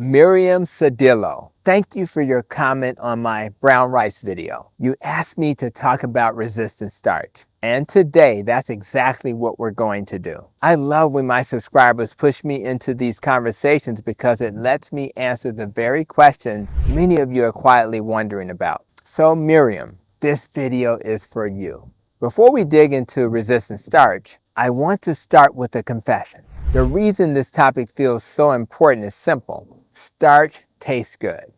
Miriam Sadillo, thank you for your comment on my brown rice video. You asked me to talk about resistant starch. And today, that's exactly what we're going to do. I love when my subscribers push me into these conversations because it lets me answer the very question many of you are quietly wondering about. So Miriam, this video is for you. Before we dig into resistant starch, I want to start with a confession. The reason this topic feels so important is simple. Starch tastes good.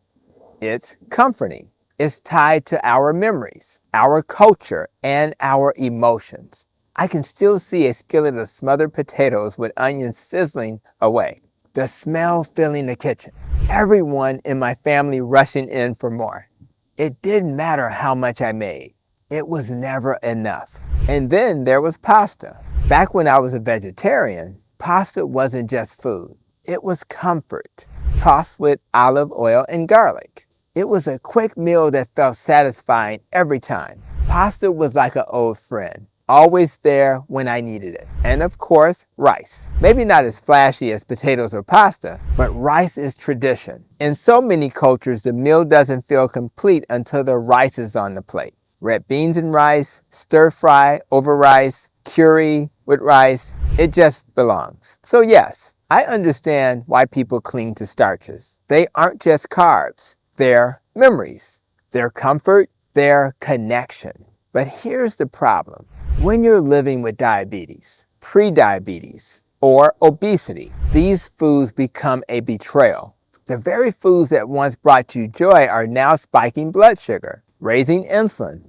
It's comforting. It's tied to our memories, our culture, and our emotions. I can still see a skillet of smothered potatoes with onions sizzling away, the smell filling the kitchen, everyone in my family rushing in for more. It didn't matter how much I made. It was never enough. And then there was pasta. Back when I was a vegetarian, pasta wasn't just food. It was comfort, tossed with olive oil and garlic. It was a quick meal that felt satisfying every time. Pasta was like an old friend, always there when I needed it. And of course, rice. Maybe not as flashy as potatoes or pasta, but rice is tradition. In so many cultures, the meal doesn't feel complete until the rice is on the plate. Red beans and rice, stir fry over rice, curry with rice, it just belongs. So yes, I understand why people cling to starches. They aren't just carbs. They're memories, their comfort, their connection. But here's the problem. When you're living with diabetes, pre-diabetes, or obesity, these foods become a betrayal. The very foods that once brought you joy are now spiking blood sugar, raising insulin,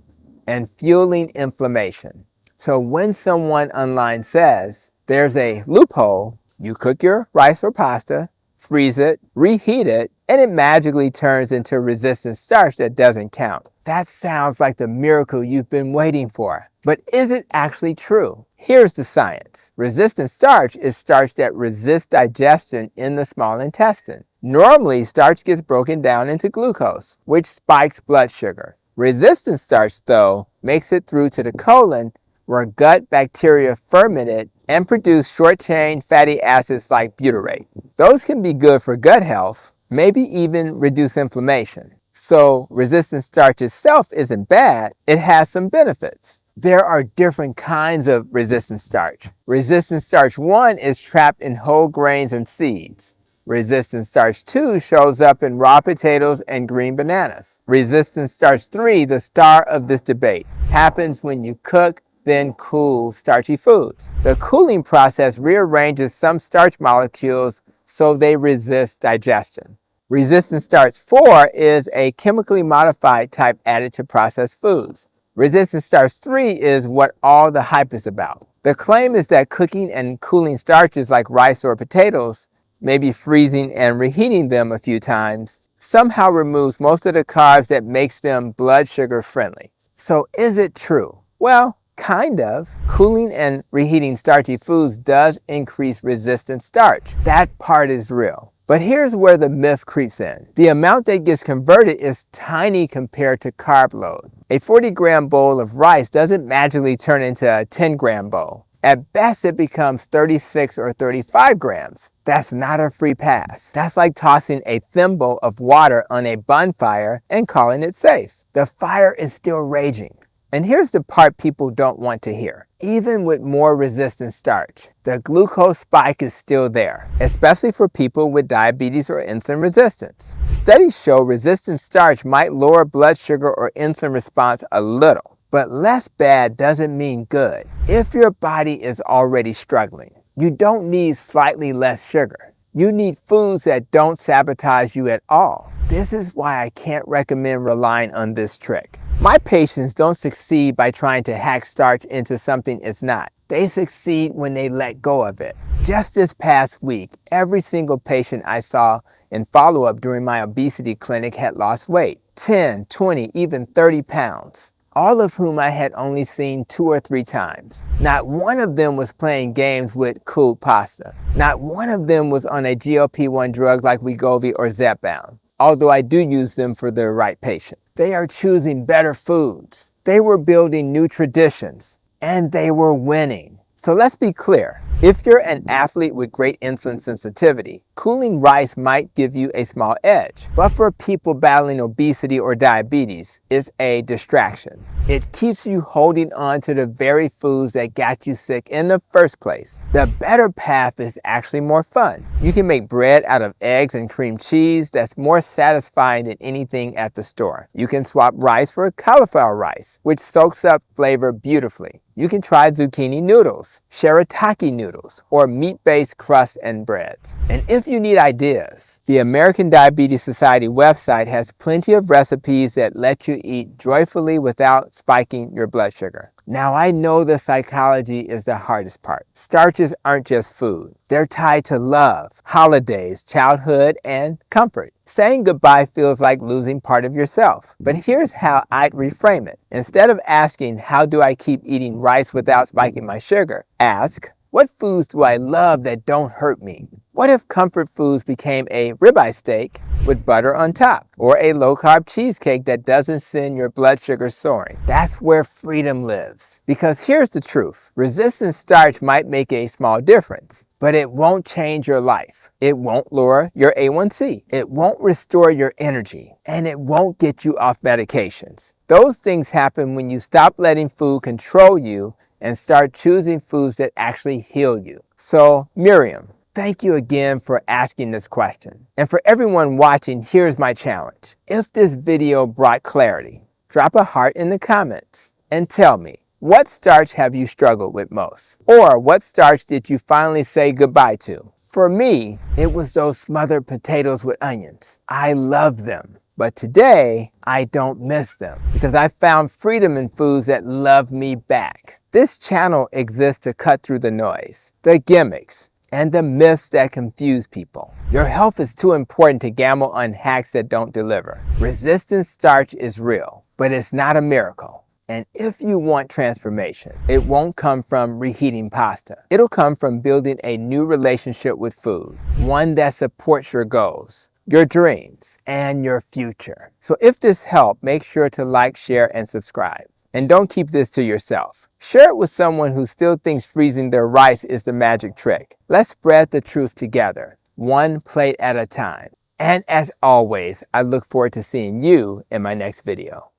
and fueling inflammation. So when someone online says there's a loophole, you cook your rice or pasta, freeze it, reheat it, and it magically turns into resistant starch that doesn't count. That sounds like the miracle you've been waiting for. But is it actually true? Here's the science. Resistant starch is starch that resists digestion in the small intestine. Normally, starch gets broken down into glucose, which spikes blood sugar. Resistant starch, though, makes it through to the colon, where gut bacteria ferment it and produce short-chain fatty acids like butyrate. Those can be good for gut health, maybe even reduce inflammation. So resistant starch itself isn't bad, it has some benefits. There are different kinds of resistant starch. Resistant starch 1 is trapped in whole grains and seeds. Resistant starch 2 shows up in raw potatoes and green bananas. Resistant starch 3, the star of this debate, happens when you cook, then cool starchy foods. The cooling process rearranges some starch molecules so they resist digestion. Resistant starch 4 is a chemically modified type added to processed foods. Resistant starch 3 is what all the hype is about. The claim is that cooking and cooling starches like rice or potatoes, maybe freezing and reheating them a few times, somehow removes most of the carbs that makes them blood sugar friendly. So is it true? Well, kind of. Cooling and reheating starchy foods does increase resistant starch. That part is real. But here's where the myth creeps in. The amount that gets converted is tiny compared to carb load. A 40-gram bowl of rice doesn't magically turn into a 10-gram bowl. At best, it becomes 36 or 35 grams. That's not a free pass. That's like tossing a thimble of water on a bonfire and calling it safe. The fire is still raging. And here's the part people don't want to hear. Even with more resistant starch, the glucose spike is still there, especially for people with diabetes or insulin resistance. Studies show resistant starch might lower blood sugar or insulin response a little, but less bad doesn't mean good. If your body is already struggling, you don't need slightly less sugar. You need foods that don't sabotage you at all. This is why I can't recommend relying on this trick. My patients don't succeed by trying to hack starch into something it's not. They succeed when they let go of it. Just this past week, every single patient I saw in follow-up during my obesity clinic had lost weight, 10, 20, even 30 pounds, all of whom I had only seen 2 or 3 times. Not one of them was playing games with cooled pasta. Not one of them was on a GLP-1 drug like Wegovy or Zepbound, although I do use them for the right patient. They are choosing better foods. They were building new traditions, and they were winning. So let's be clear. If you're an athlete with great insulin sensitivity, cooling rice might give you a small edge. But for people battling obesity or diabetes, it's a distraction. It keeps you holding on to the very foods that got you sick in the first place. The better path is actually more fun. You can make bread out of eggs and cream cheese that's more satisfying than anything at the store. You can swap rice for cauliflower rice, which soaks up flavor beautifully. You can try zucchini noodles, shirataki noodles, or meat-based crusts and breads. And if you need ideas, the American Diabetes Society website has plenty of recipes that let you eat joyfully without spiking your blood sugar. Now, I know the psychology is the hardest part. Starches aren't just food. They're tied to love, holidays, childhood, and comfort. Saying goodbye feels like losing part of yourself. But here's how I'd reframe it. Instead of asking, how do I keep eating rice without spiking my sugar? Ask, what foods do I love that don't hurt me? What if comfort foods became a ribeye steak with butter on top, or a low-carb cheesecake that doesn't send your blood sugar soaring? That's where freedom lives. Because here's the truth. Resistant starch might make a small difference, but it won't change your life. It won't lower your A1C. It won't restore your energy, and it won't get you off medications. Those things happen when you stop letting food control you and start choosing foods that actually heal you. So, Miriam, thank you again for asking this question. And for everyone watching, here's my challenge. If this video brought clarity, drop a heart in the comments and tell me, what starch have you struggled with most? Or what starch did you finally say goodbye to? For me, it was those smothered potatoes with onions. I love them. But today, I don't miss them because I found freedom in foods that love me back. This channel exists to cut through the noise, the gimmicks, and the myths that confuse people. Your health is too important to gamble on hacks that don't deliver. Resistant starch is real, but it's not a miracle. And if you want transformation, it won't come from reheating pasta. It'll come from building a new relationship with food, one that supports your goals, your dreams, and your future. So if this helped, make sure to like, share, and subscribe. And don't keep this to yourself. Share it with someone who still thinks freezing their rice is the magic trick. Let's spread the truth together, one plate at a time. And as always, I look forward to seeing you in my next video.